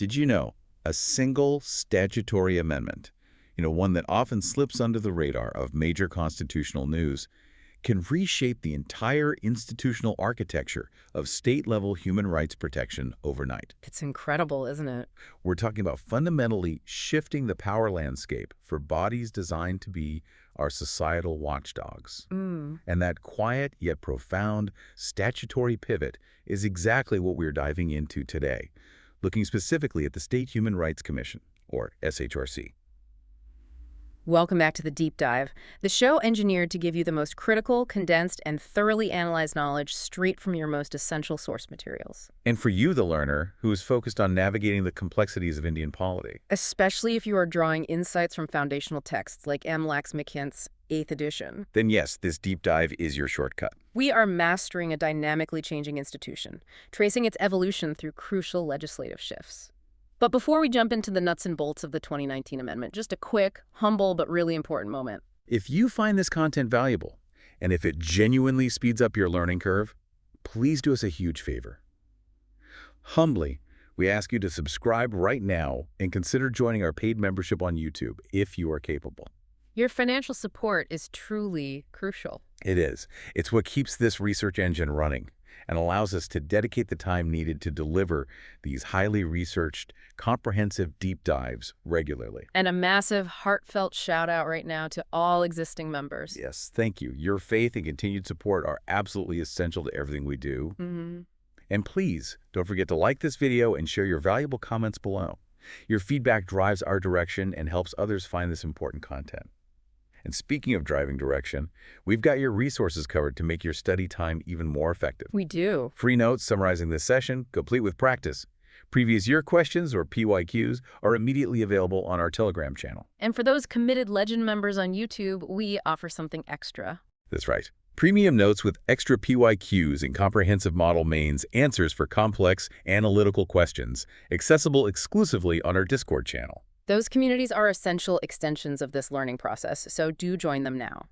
Did you know a single statutory amendment, one that often slips under the radar of major constitutional news, can reshape the entire institutional architecture of state-level human rights protection overnight? It's incredible, isn't it? We're talking about fundamentally shifting the power landscape for bodies designed to be our societal watchdogs. And that quiet yet profound statutory pivot is exactly what we're diving into today, looking specifically at the State Human Rights Commission, or SHRC. Welcome back to the Deep Dive, the show engineered to give you the most critical, condensed, and thoroughly analyzed knowledge straight from your most essential source materials. And for you, the learner, who is focused on navigating the complexities of Indian polity. Especially if you are drawing insights from foundational texts like M. Laxmikanth's 8th edition. Then yes, this deep dive is your shortcut. We are mastering a dynamically changing institution, tracing its evolution through crucial legislative shifts. But before we jump into the nuts and bolts of the 2019 amendment, just a quick, humble, but really important moment. If you find this content valuable, and if it genuinely speeds up your learning curve, please do us a huge favor. Humbly, we ask you to subscribe right now and consider joining our paid membership on YouTube if you are capable. Your financial support is truly crucial. It is. It's what keeps this research engine running and allows us to dedicate the time needed to deliver these highly researched, comprehensive deep dives regularly. And a massive, heartfelt shout-out right now to all existing members. Yes, thank you. Your faith and continued support are absolutely essential to everything we do. And please, don't forget to like this video and share your valuable comments below. Your feedback drives our direction and helps others find this important content. And speaking of driving direction, we've got your resources covered to make your study time even more effective. We do. Free notes summarizing this session, complete with practice. Previous year questions, or PYQs, are immediately available on our Telegram channel. And for those committed Legend members on YouTube, we offer something extra. That's right. Premium notes with extra PYQs and comprehensive model mains answers for complex analytical questions, accessible exclusively on our Discord channel. Those communities are essential extensions of this learning process, so do join them now.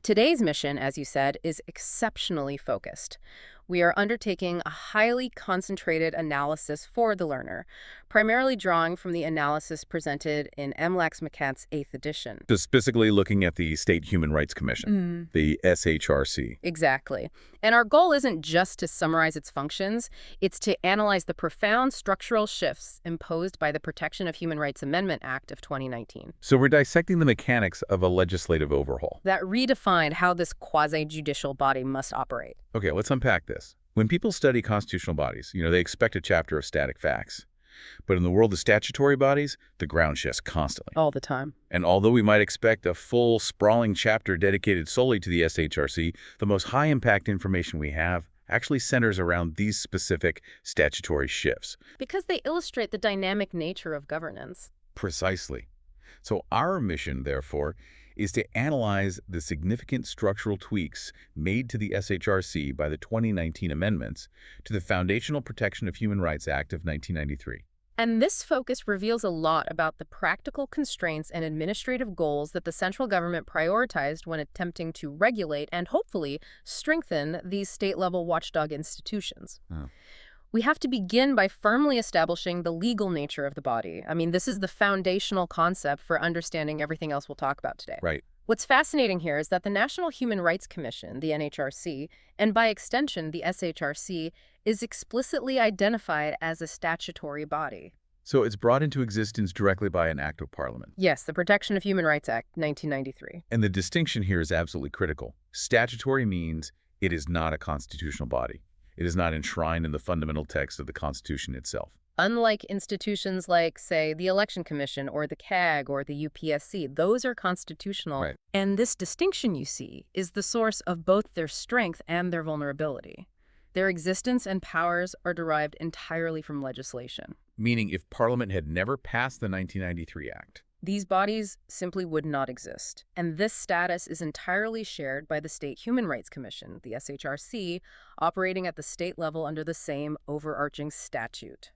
Today's mission, as you said, is exceptionally focused. We are undertaking a highly concentrated analysis for the learner, primarily drawing from the analysis presented in M. Laxmikanth's 8th edition. Specifically looking at the State Human Rights Commission, the SHRC. Exactly. And our goal isn't just to summarize its functions, it's to analyze the profound structural shifts imposed by the Protection of Human Rights Amendment Act of 2019. So we're dissecting the mechanics of a legislative overhaul that redefined how this quasi-judicial body must operate. Okay, let's unpack this. When people study constitutional bodies, they expect a chapter of static facts. But in the world of statutory bodies, the ground shifts constantly. All the time. And although we might expect a full, sprawling chapter dedicated solely to the SHRC, the most high-impact information we have actually centers around these specific statutory shifts. Because they illustrate the dynamic nature of governance. Precisely. So our mission, therefore, is to analyze the significant structural tweaks made to the SHRC by the 2019 amendments to the Foundational Protection of Human Rights Act of 1993. And this focus reveals a lot about the practical constraints and administrative goals that the central government prioritized when attempting to regulate and hopefully strengthen these state-level watchdog institutions. We have to begin by firmly establishing the legal nature of the body. I mean, this is the foundational concept for understanding everything else we'll talk about today. Right. What's fascinating here is that the National Human Rights Commission, the NHRC, and by extension the SHRC, is explicitly identified as a statutory body. So it's brought into existence directly by an act of parliament. Yes, the Protection of Human Rights Act, 1993. And the distinction here is absolutely critical. Statutory means it is not a constitutional body. It is not enshrined in the fundamental text of the Constitution itself. Unlike institutions like, say, the Election Commission or the CAG or the UPSC, those are constitutional. Right. And this distinction you see is the source of both their strength and their vulnerability. Their existence and powers are derived entirely from legislation. Meaning if Parliament had never passed the 1993 Act, these bodies simply would not exist. And this status is entirely shared by the State Human Rights Commission, the SHRC, operating at the state level under the same overarching statute.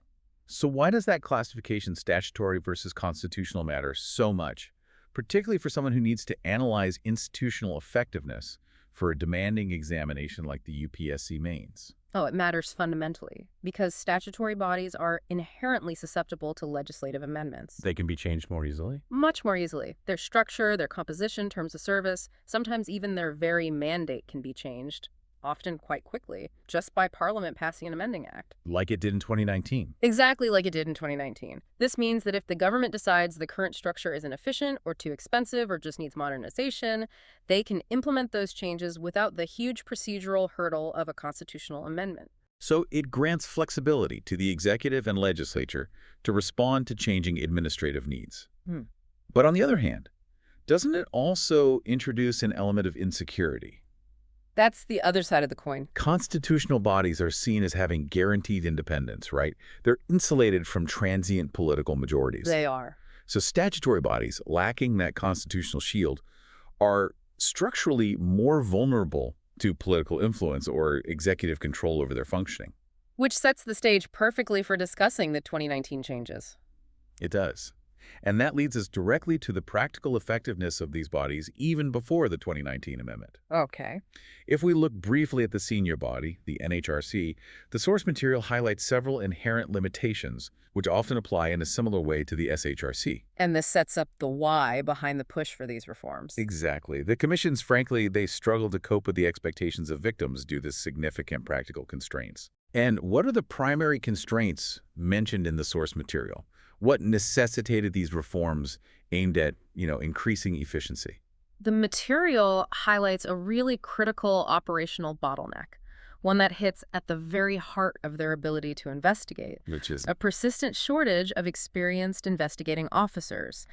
So why does that classification, statutory versus constitutional, matter so much, particularly for someone who needs to analyze institutional effectiveness for a demanding examination like the UPSC mains? Oh, it matters fundamentally, because statutory bodies are inherently susceptible to legislative amendments. They can be changed more easily? Much more easily. Their structure, their composition, terms of service, sometimes even their very mandate can be changed, often quite quickly, just by Parliament passing an amending act. Like it did in 2019. Exactly like it did in 2019. This means that if the government decides the current structure is inefficient or too expensive or just needs modernization, they can implement those changes without the huge procedural hurdle of a constitutional amendment. So it grants flexibility to the executive and legislature to respond to changing administrative needs. But on the other hand, doesn't it also introduce an element of insecurity? That's the other side of the coin. Constitutional bodies are seen as having guaranteed independence, right? They're insulated from transient political majorities. They are. So statutory bodies, lacking that constitutional shield, are structurally more vulnerable to political influence or executive control over their functioning. Which sets the stage perfectly for discussing the 2019 changes. It does. And that leads us directly to the practical effectiveness of these bodies even before the 2019 amendment. Okay. If we look briefly at the senior body, the NHRC, the source material highlights several inherent limitations, which often apply in a similar way to the SHRC. And this sets up the why behind the push for these reforms. Exactly. The commissions, frankly, they struggle to cope with the expectations of victims due to significant practical constraints. And what are the primary constraints mentioned in the source material? What necessitated these reforms aimed at, increasing efficiency? The material highlights a really critical operational bottleneck, one that hits at the very heart of their ability to investigate. Which is a persistent shortage of experienced investigating officers.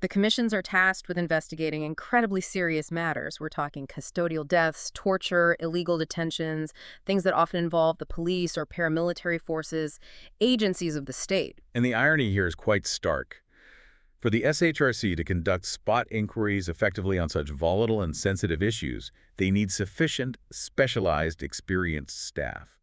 The commissions are tasked with investigating incredibly serious matters. We're talking custodial deaths, torture, illegal detentions, things that often involve the police or paramilitary forces, agencies of the state. And the irony here is quite stark. For the SHRC to conduct spot inquiries effectively on such volatile and sensitive issues, they need sufficient, specialized, experienced staff,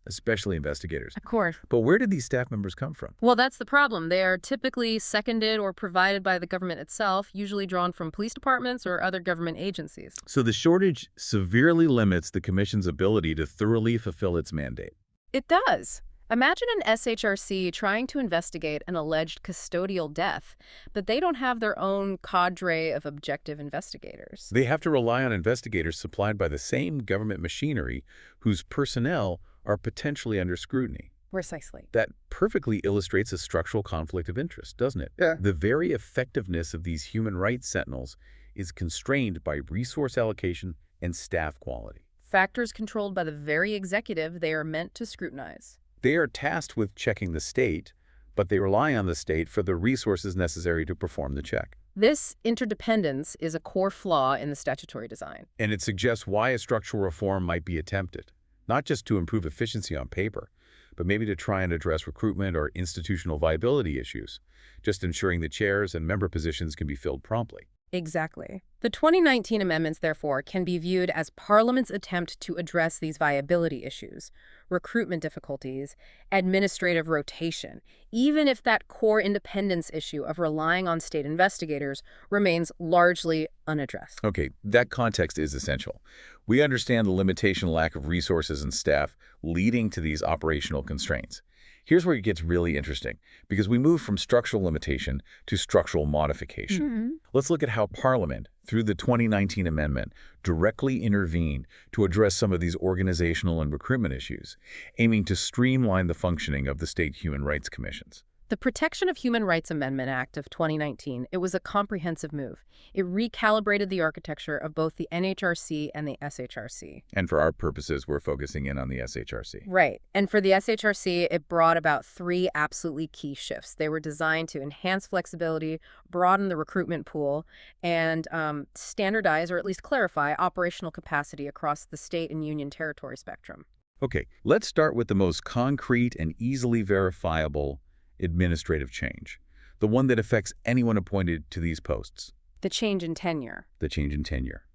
especially investigators. Of course. But where did these staff members come from? Well, that's the problem. They are typically seconded or provided by the government itself, usually drawn from police departments or other government agencies. So the shortage severely limits the Commission's ability to thoroughly fulfill its mandate. It does. Imagine an SHRC trying to investigate an alleged custodial death, but they don't have their own cadre of objective investigators. They have to rely on investigators supplied by the same government machinery whose personnel are potentially under scrutiny. Precisely. That perfectly illustrates a structural conflict of interest, doesn't it? Yeah. The very effectiveness of these human rights sentinels is constrained by resource allocation and staff quality. Factors controlled by the very executive they are meant to scrutinize. They are tasked with checking the state, but they rely on the state for the resources necessary to perform the check. This interdependence is a core flaw in the statutory design. And it suggests why a structural reform might be attempted, not just to improve efficiency on paper, but maybe to try and address recruitment or institutional viability issues, just ensuring the chairs and member positions can be filled promptly. Exactly. The 2019 amendments, therefore, can be viewed as Parliament's attempt to address these viability issues, recruitment difficulties, administrative rotation, even if that core independence issue of relying on state investigators remains largely unaddressed. Okay, that context is essential. We understand the limitation lack of resources and staff leading to these operational constraints. Here's where it gets really interesting, because we move from structural limitation to structural modification. Let's look at how Parliament, through the 2019 amendment, directly intervened to address some of these organizational and recruitment issues, aiming to streamline the functioning of the state human rights commissions. The Protection of Human Rights Amendment Act of 2019, it was a comprehensive move. It recalibrated the architecture of both the NHRC and the SHRC. And for our purposes, we're focusing in on the SHRC. Right. And for the SHRC, it brought about 3 absolutely key shifts. They were designed to enhance flexibility, broaden the recruitment pool, and standardize, or at least clarify, operational capacity across the state and union territory spectrum. Okay, let's start with the most concrete and easily verifiable administrative change, the one that affects anyone appointed to these posts. The change in tenure. The change in tenure.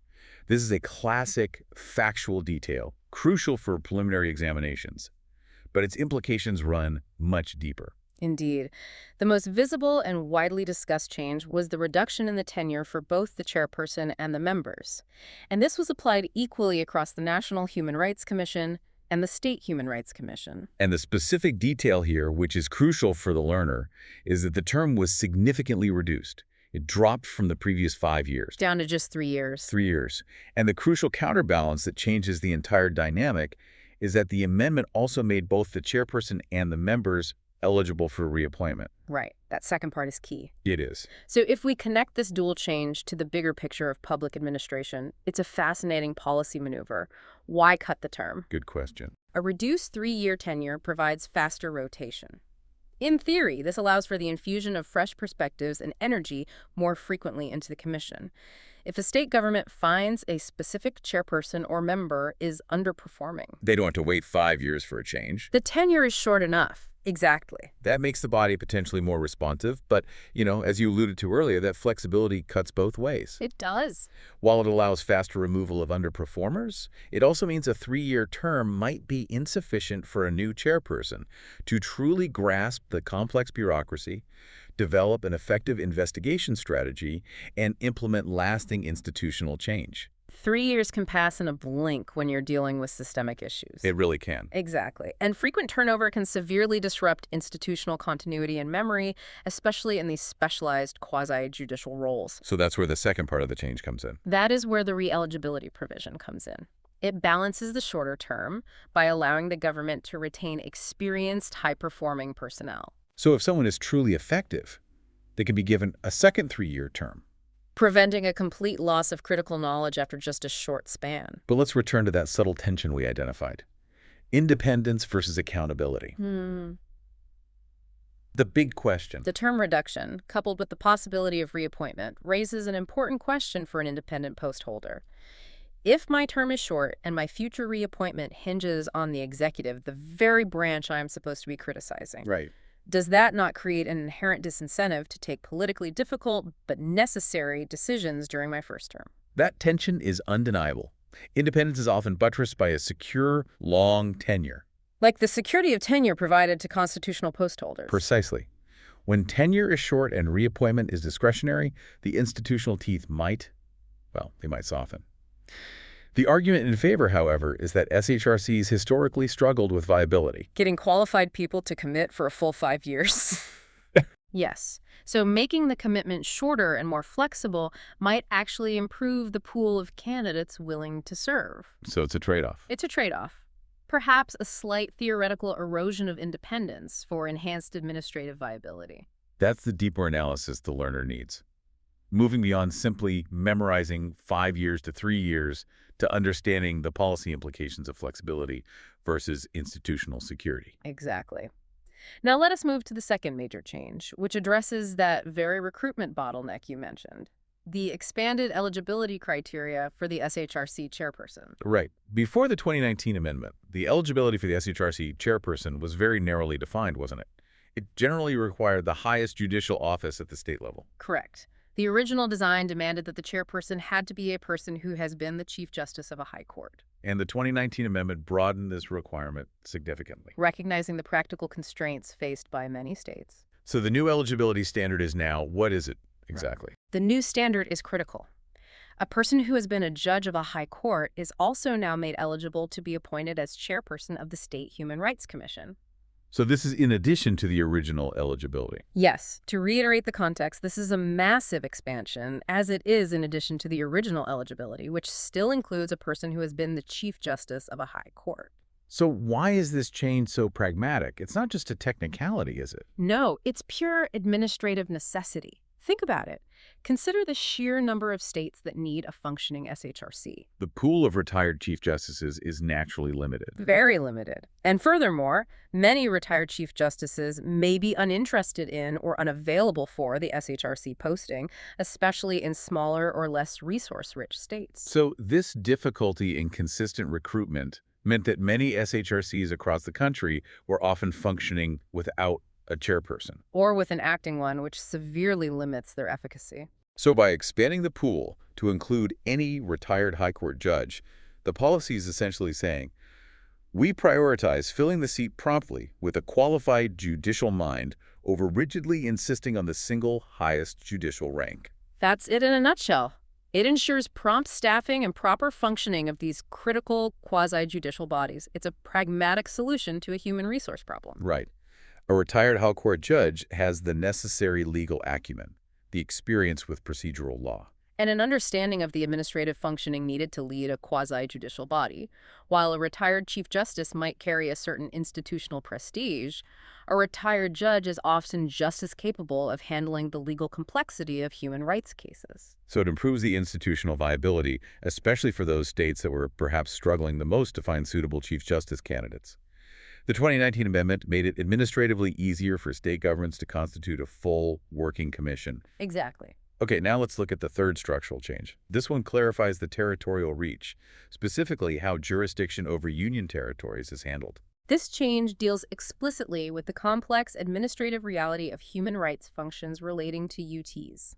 This is a classic factual detail, crucial for preliminary examinations, but its implications run much deeper. Indeed. The most visible and widely discussed change was the reduction in the tenure for both the chairperson and the members. And this was applied equally across the National Human Rights Commission, and the State Human Rights Commission. And the specific detail here, which is crucial for the learner, is that the term was significantly reduced. It dropped from the previous 5 years. Down to just 3 years. 3 years. And the crucial counterbalance that changes the entire dynamic is that the amendment also made both the chairperson and the members eligible for reappointment. Right. That second part is key. It is. So if we connect this dual change to the bigger picture of public administration, it's a fascinating policy maneuver. Why cut the term? Good question. A reduced 3-year tenure provides faster rotation. In theory, this allows for the infusion of fresh perspectives and energy more frequently into the commission. If a state government finds a specific chairperson or member is underperforming, They don't have to wait 5 years for a change. the tenure is short enough. Exactly. That makes the body potentially more responsive, but, as you alluded to earlier, that flexibility cuts both ways. It does. While it allows faster removal of underperformers, it also means a 3-year term might be insufficient for a new chairperson to truly grasp the complex bureaucracy, develop an effective investigation strategy, and implement lasting institutional change. 3 years can pass in a blink when you're dealing with systemic issues. It really can. Exactly. And frequent turnover can severely disrupt institutional continuity and memory, especially in these specialized quasi-judicial roles. So that's where the second part of the change comes in. That is where the re-eligibility provision comes in. It balances the shorter term by allowing the government to retain experienced, high-performing personnel, So if someone is truly effective, they can be given a second 3-year term. preventing a complete loss of critical knowledge after just a short span. But let's return to that subtle tension we identified. Independence versus accountability. The big question. The term reduction, coupled with the possibility of reappointment, raises an important question for an independent post holder. If my term is short and my future reappointment hinges on the executive, the very branch I am supposed to be criticizing, Right. does that not create an inherent disincentive to take politically difficult but necessary decisions during my first term? That tension is undeniable. Independence is often buttressed by a secure, long tenure. Like the security of tenure provided to constitutional post holders. Precisely. When tenure is short and reappointment is discretionary, the institutional teeth might soften. The argument in favor, however, is that SHRCs historically struggled with viability. Getting qualified people to commit for a full 5 years. Yes. So making the commitment shorter and more flexible might actually improve the pool of candidates willing to serve. So it's a trade-off. It's a trade-off. Perhaps a slight theoretical erosion of independence for enhanced administrative viability. That's the deeper analysis the learner needs. Moving beyond simply memorizing 5 years to 3 years to understanding the policy implications of flexibility versus institutional security. Exactly. Now let us move to the second major change, which addresses that very recruitment bottleneck you mentioned, the expanded eligibility criteria for the SHRC chairperson. Right. Before the 2019 amendment, the eligibility for the SHRC chairperson was very narrowly defined, wasn't it? It generally required the highest judicial office at the state level. Correct. The original design demanded that the chairperson had to be a person who has been the Chief Justice of a high court. And the 2019 amendment broadened this requirement significantly. Recognizing the practical constraints faced by many states. So the new eligibility standard is now, what is it exactly? The new standard is critical. A person who has been a judge of a high court is also now made eligible to be appointed as chairperson of the State Human Rights Commission. So this is in addition to the original eligibility. Yes, to reiterate the context, this is a massive expansion, as it is in addition to the original eligibility, which still includes a person who has been the Chief Justice of a high court. So why is this change so pragmatic? It's not just a technicality, is it? No, it's pure administrative necessity. Think about it. Consider the sheer number of states that need a functioning SHRC. The pool of retired chief justices is naturally limited. Very limited. And furthermore, many retired chief justices may be uninterested in or unavailable for the SHRC posting, especially in smaller or less resource-rich states. So this difficulty in consistent recruitment meant that many SHRCs across the country were often functioning without a chairperson. Or with an acting one, which severely limits their efficacy. So by expanding the pool to include any retired high court judge, the policy is essentially saying, we prioritize filling the seat promptly with a qualified judicial mind over rigidly insisting on the single highest judicial rank. That's it in a nutshell. It ensures prompt staffing and proper functioning of these critical quasi-judicial bodies. It's a pragmatic solution to a human resource problem. Right. A retired High Court judge has the necessary legal acumen, the experience with procedural law. And an understanding of the administrative functioning needed to lead a quasi-judicial body. While a retired Chief Justice might carry a certain institutional prestige, a retired judge is often just as capable of handling the legal complexity of human rights cases. So it improves the institutional viability, especially for those states that were perhaps struggling the most to find suitable Chief Justice candidates. The 2019 amendment made it administratively easier for state governments to constitute a full working commission. Exactly. Okay, now let's look at the third structural change. This one clarifies the territorial reach, specifically how jurisdiction over union territories is handled. This change deals explicitly with the complex administrative reality of human rights functions relating to UTs.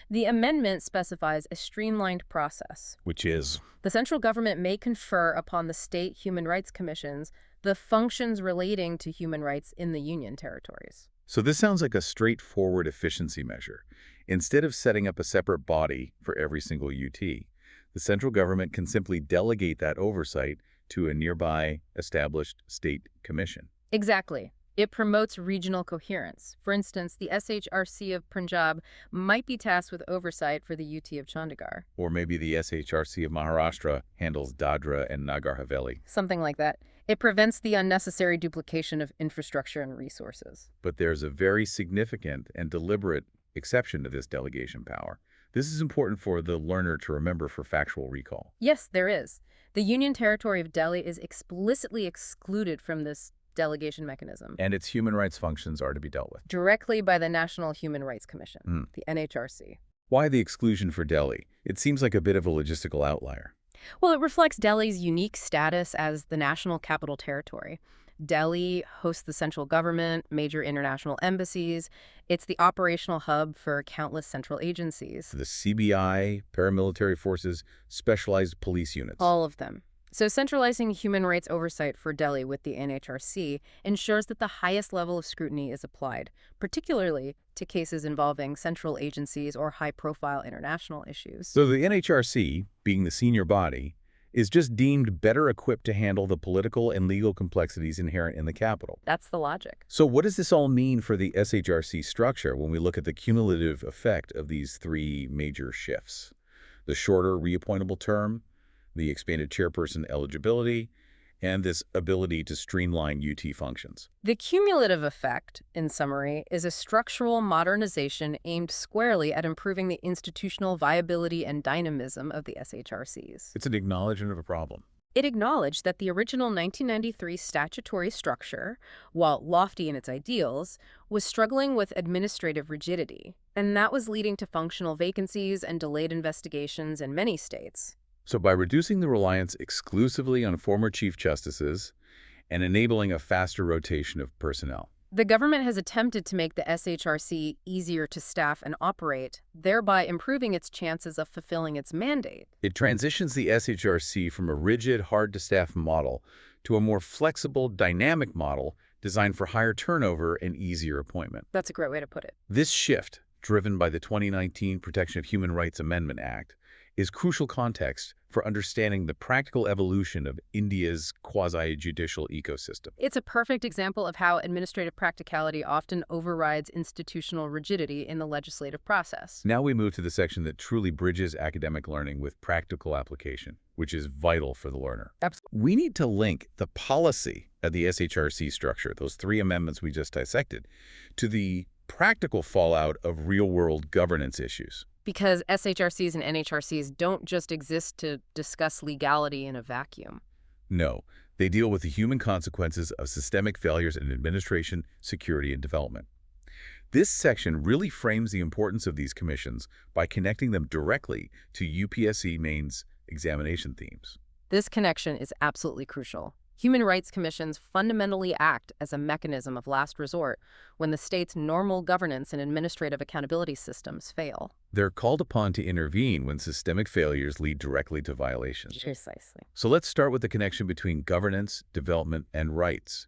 The amendment specifies a streamlined process. Which is? The central government may confer upon the state human rights commissions the functions relating to human rights in the union territories. So this sounds like a straightforward efficiency measure. Instead of setting up a separate body for every single UT, the central government can simply delegate that oversight to a nearby established state commission. Exactly. It promotes regional coherence. For instance, the SHRC of Punjab might be tasked with oversight for the UT of Chandigarh. Or maybe the SHRC of Maharashtra handles Dadra and Nagar Haveli. Something like that. It prevents the unnecessary duplication of infrastructure and resources. But there's a very significant and deliberate exception to this delegation power. This is important for the learner to remember for factual recall. Yes, there is. The Union Territory of Delhi is explicitly excluded from this delegation mechanism. And its human rights functions are to be dealt with directly by the National Human Rights Commission, the NHRC. Why the exclusion for Delhi? It seems like a bit of a logistical outlier. Well, it reflects Delhi's unique status as the national capital territory. Delhi hosts the central government, major international embassies. It's the operational hub for countless central agencies. The CBI, paramilitary forces, specialized police units. All of them. So centralizing human rights oversight for Delhi with the NHRC ensures that the highest level of scrutiny is applied, particularly to cases involving central agencies or high-profile international issues. So the NHRC, being the senior body, is just deemed better equipped to handle the political and legal complexities inherent in the capital. That's the logic. So what does this all mean for the SHRC structure when we look at the cumulative effect of these three major shifts? The shorter reappointable term, the expanded chairperson eligibility, and this ability to streamline UT functions. The cumulative effect, in summary, is a structural modernization aimed squarely at improving the institutional viability and dynamism of the SHRCs. It's an acknowledgement of a problem. It acknowledged that the original 1993 statutory structure, while lofty in its ideals, was struggling with administrative rigidity, and that was leading to functional vacancies and delayed investigations in many states. So by reducing the reliance exclusively on former Chief Justices and enabling a faster rotation of personnel, the government has attempted to make the SHRC easier to staff and operate, thereby improving its chances of fulfilling its mandate. it transitions the SHRC from a rigid, hard-to-staff model to a more flexible, dynamic model designed for higher turnover and easier appointment. That's a great way to put it. This shift, driven by the 2019 Protection of Human Rights Amendment Act, is crucial context for understanding the practical evolution of India's quasi-judicial ecosystem. It's a perfect example of how administrative practicality often overrides institutional rigidity in the legislative process. Now we move to the section that truly bridges academic learning with practical application, which is vital for the learner. Absolutely. We need to link the policy of the SHRC structure, those three amendments we just dissected, to the practical fallout of real-world governance issues. Because SHRCs and NHRCs don't just exist to discuss legality in a vacuum. No, they deal with the human consequences of systemic failures in administration, security, and development. This section really frames the importance of these commissions by connecting them directly to UPSC mains examination themes. This connection is absolutely crucial. Human rights commissions fundamentally act as a mechanism of last resort when the state's normal governance and administrative accountability systems fail. They're called upon to intervene when systemic failures lead directly to violations. Precisely. So let's start with the connection between governance, development, and rights.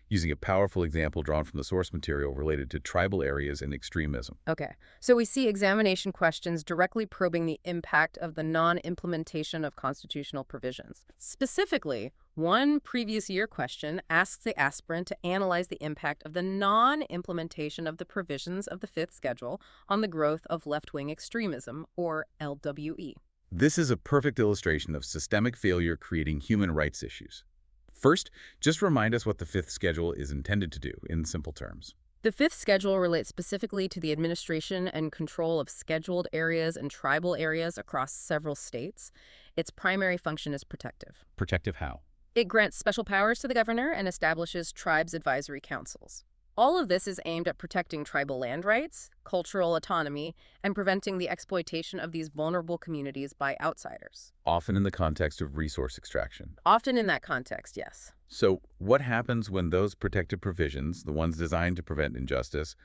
using a powerful example drawn from the source material related to tribal areas and extremism. Okay, so we see examination questions directly probing the impact of the non-implementation of constitutional provisions. Specifically, one previous year question asks the aspirant to analyze the impact of the non-implementation of the provisions of the Fifth Schedule on the growth of left-wing extremism, or LWE. This is a perfect illustration of systemic failure creating human rights issues. First, just remind us what the Fifth Schedule is intended to do in simple terms. The Fifth Schedule relates specifically to the administration and control of scheduled areas and tribal areas across several states. Its primary function is protective. Protective how? It grants special powers to the governor and establishes tribes' advisory councils. All of this is aimed at protecting tribal land rights, cultural autonomy, and preventing the exploitation of these vulnerable communities by outsiders. Often in the context of resource extraction. Often in that context, yes. So what happens when those protective provisions, the ones designed to prevent injustice,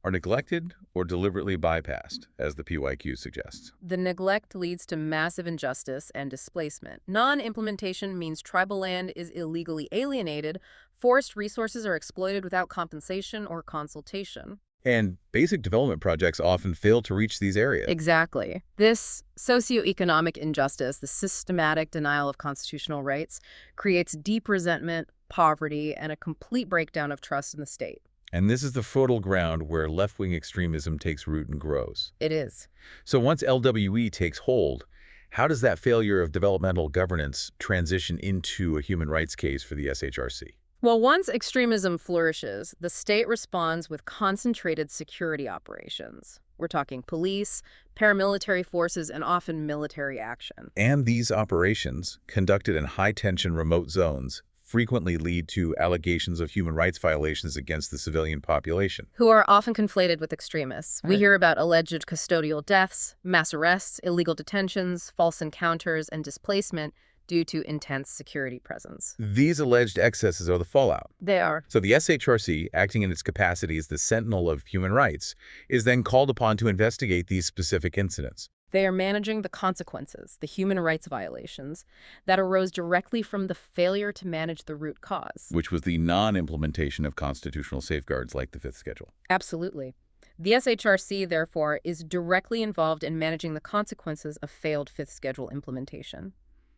are neglected or deliberately bypassed, as the PYQ suggests? The neglect leads to massive injustice and displacement. Non-implementation means tribal land is illegally alienated, forest resources are exploited without compensation or consultation. And basic development projects often fail to reach these areas. Exactly. This socioeconomic injustice, the systematic denial of constitutional rights, creates deep resentment, poverty, and a complete breakdown of trust in the state. And this is the fertile ground where left-wing extremism takes root and grows. It is. So once LWE takes hold, how does that failure of developmental governance transition into a human rights case for the SHRC? Well, once extremism flourishes, the state responds with concentrated security operations. We're talking police, paramilitary forces, and often military action. And these operations, conducted in high-tension remote zones, frequently lead to allegations of human rights violations against the civilian population. Who are often conflated with extremists. We Right. hear about alleged custodial deaths, mass arrests, illegal detentions, false encounters, and displacement due to intense security presence. These alleged excesses are the fallout. They are. So the SHRC, acting in its capacity as the sentinel of human rights, is then called upon to investigate these specific incidents. They are managing the consequences, the human rights violations, that arose directly from the failure to manage the root cause. Which was the non-implementation of constitutional safeguards like the Fifth Schedule. Absolutely. The SHRC, therefore, is directly involved in managing the consequences of failed Fifth Schedule implementation.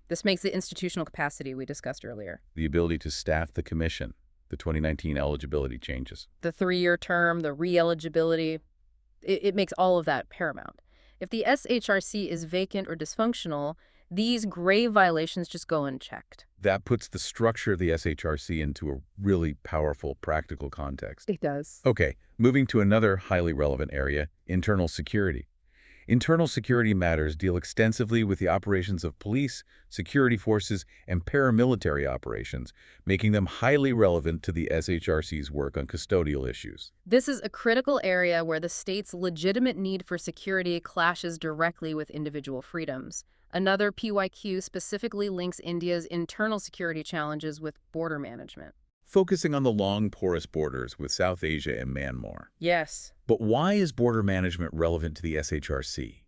This makes the institutional capacity we discussed earlier. The ability to staff the commission, the 2019 eligibility changes. The 3-year term, the re-eligibility, it makes all of that paramount. If the SHRC is vacant or dysfunctional, these grave violations just go unchecked. That puts the structure of the SHRC into a really powerful, practical context. It does. Okay, moving to another highly relevant area, internal security. Internal security matters deal extensively with the operations of police, security forces, and paramilitary operations, making them highly relevant to the SHRC's work on custodial issues. This is a critical area where the state's legitimate need for security clashes directly with individual freedoms. Another PYQ specifically links India's internal security challenges with border management. Focusing on the long, porous borders with South Asia and Myanmar. Yes. But why is border management relevant to the SHRC?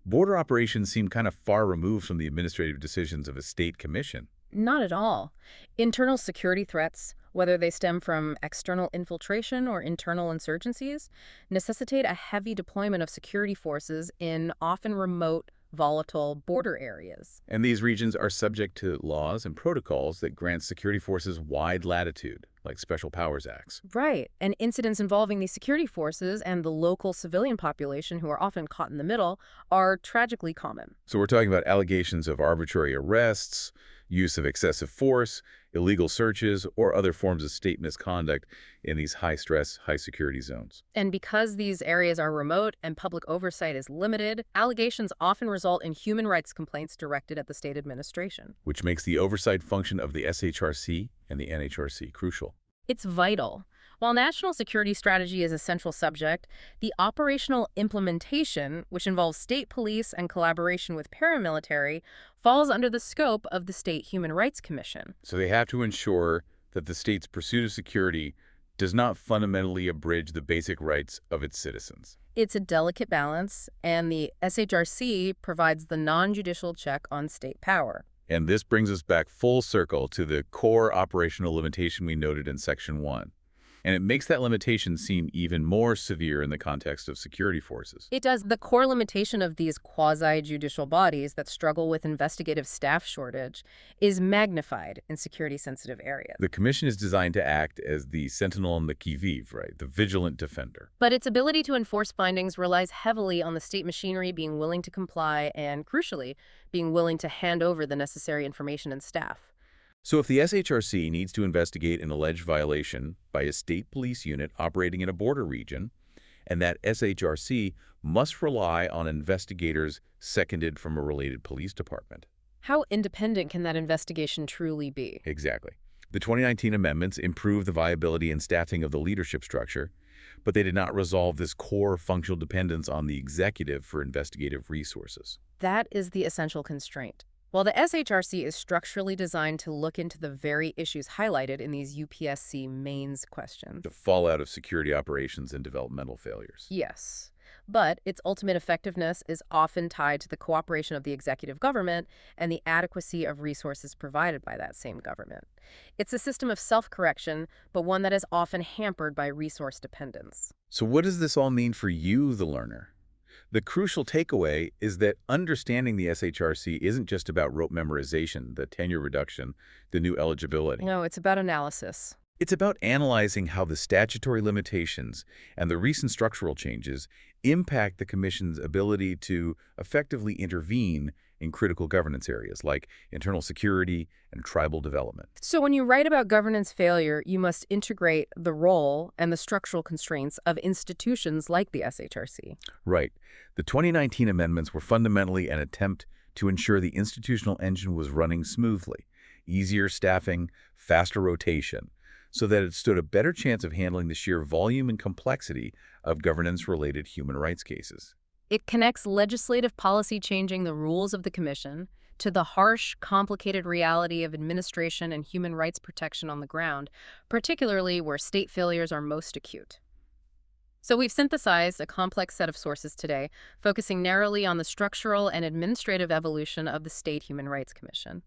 Border operations seem kind of far removed from the administrative decisions of a state commission. Not at all. Internal security threats, whether they stem from external infiltration or internal insurgencies, necessitate a heavy deployment of security forces in often remote, volatile border areas. And these regions are subject to laws and protocols that grant security forces wide latitude, like Special Powers Acts. Right, and incidents involving these security forces and the local civilian population, who are often caught in the middle, are tragically common. So we're talking about allegations of arbitrary arrests, use of excessive force, illegal searches, or other forms of state misconduct in these high-stress, high-security zones. And because these areas are remote and public oversight is limited, allegations often result in human rights complaints directed at the state administration. Which makes the oversight function of the SHRC and the NHRC crucial. It's vital. While national security strategy is a central subject, the operational implementation, which involves state police and collaboration with paramilitary, falls under the scope of the State Human Rights Commission. So they have to ensure that the state's pursuit of security does not fundamentally abridge the basic rights of its citizens. It's a delicate balance, and the SHRC provides the non-judicial check on state power. And this brings us back full circle to the core operational limitation we noted in Section 1. And it makes that limitation seem even more severe in the context of security forces. It does. The core limitation of these quasi-judicial bodies that struggle with investigative staff shortage is magnified in security-sensitive areas. The commission is designed to act as the sentinel and the qui-vive, right? The vigilant defender. But its ability to enforce findings relies heavily on the state machinery being willing to comply and, crucially, being willing to hand over the necessary information and staff. So if the SHRC needs to investigate an alleged violation by a state police unit operating in a border region, and that SHRC must rely on investigators seconded from a related police department. How independent can that investigation truly be? Exactly. The 2019 amendments improved the viability and staffing of the leadership structure, but they did not resolve this core functional dependence on the executive for investigative resources. That is the essential constraint. While the SHRC is structurally designed to look into the very issues highlighted in these UPSC mains questions. The fallout of security operations and developmental failures. Yes. But its ultimate effectiveness is often tied to the cooperation of the executive government and the adequacy of resources provided by that same government. It's a system of self-correction, but one that is often hampered by resource dependence. So what does this all mean for you, the learner? The crucial takeaway is that understanding the SHRC isn't just about rote memorization, the tenure reduction, the new eligibility. No, it's about analysis. It's about analyzing how the statutory limitations and the recent structural changes impact the Commission's ability to effectively intervene in critical governance areas like internal security and tribal development. So when you write about governance failure, you must integrate the role and the structural constraints of institutions like the SHRC. Right. The 2019 amendments were fundamentally an attempt to ensure the institutional engine was running smoothly, easier staffing, faster rotation, so that it stood a better chance of handling the sheer volume and complexity of governance-related human rights cases. It connects legislative policy changing the rules of the Commission to the harsh, complicated reality of administration and human rights protection on the ground, particularly where state failures are most acute. So we've synthesized a complex set of sources today, focusing narrowly on the structural and administrative evolution of the State Human Rights Commission.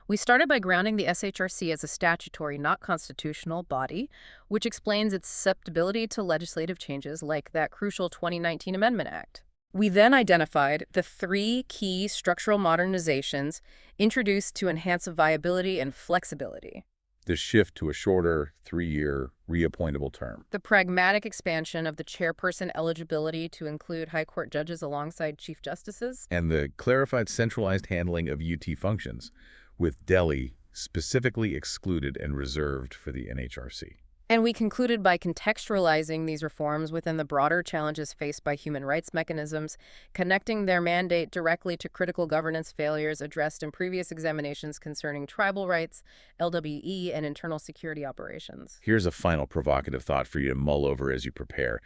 We started by grounding the SHRC as a statutory, not constitutional, body, which explains its susceptibility to legislative changes like that crucial 2019 Amendment Act. We then identified the three key structural modernizations introduced to enhance viability and flexibility. The shift to a shorter, 3-year, reappointable term. The pragmatic expansion of the chairperson eligibility to include high court judges alongside chief justices. And the clarified centralized handling of UT functions, with Delhi specifically excluded and reserved for the NHRC. And we concluded by contextualizing these reforms within the broader challenges faced by human rights mechanisms, connecting their mandate directly to critical governance failures addressed in previous examinations concerning tribal rights, LWE, and internal security operations. Here's a final provocative thought for you to mull over as you prepare,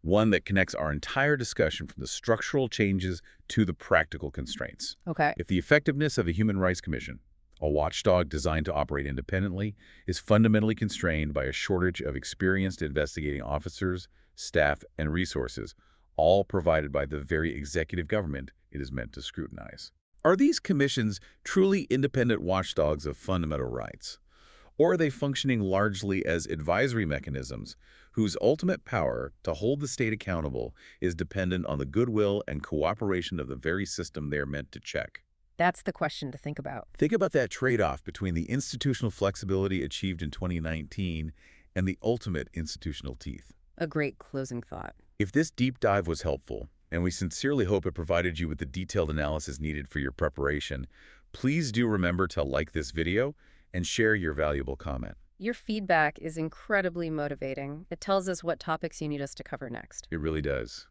one that connects our entire discussion from the structural changes to the practical constraints. Okay. If the effectiveness of a Human Rights Commission, a watchdog designed to operate independently, is fundamentally constrained by a shortage of experienced investigating officers, staff, and resources, all provided by the very executive government it is meant to scrutinize. Are these commissions truly independent watchdogs of fundamental rights? Or are they functioning largely as advisory mechanisms whose ultimate power to hold the state accountable is dependent on the goodwill and cooperation of the very system they are meant to check? That's the question to think about. Think about that trade-off between the institutional flexibility achieved in 2019 and the ultimate institutional teeth. A great closing thought. If this deep dive was helpful, and we sincerely hope it provided you with the detailed analysis needed for your preparation, please do remember to like this video and share your valuable comment. Your feedback is incredibly motivating. It tells us what topics you need us to cover next. It really does.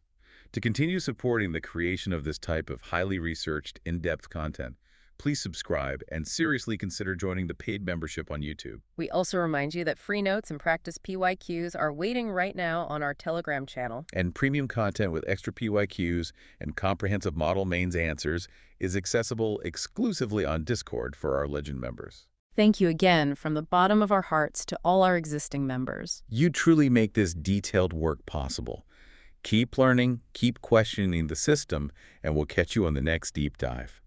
To continue supporting the creation of this type of highly researched, in-depth content, please subscribe and seriously consider joining the paid membership on YouTube. We also remind you that free notes and practice PYQs are waiting right now on our Telegram channel. And premium content with extra PYQs and comprehensive model mains answers is accessible exclusively on Discord for our Legend members. Thank you again from the bottom of our hearts to all our existing members. You truly make this detailed work possible. Keep learning, keep questioning the system, and we'll catch you on the next deep dive.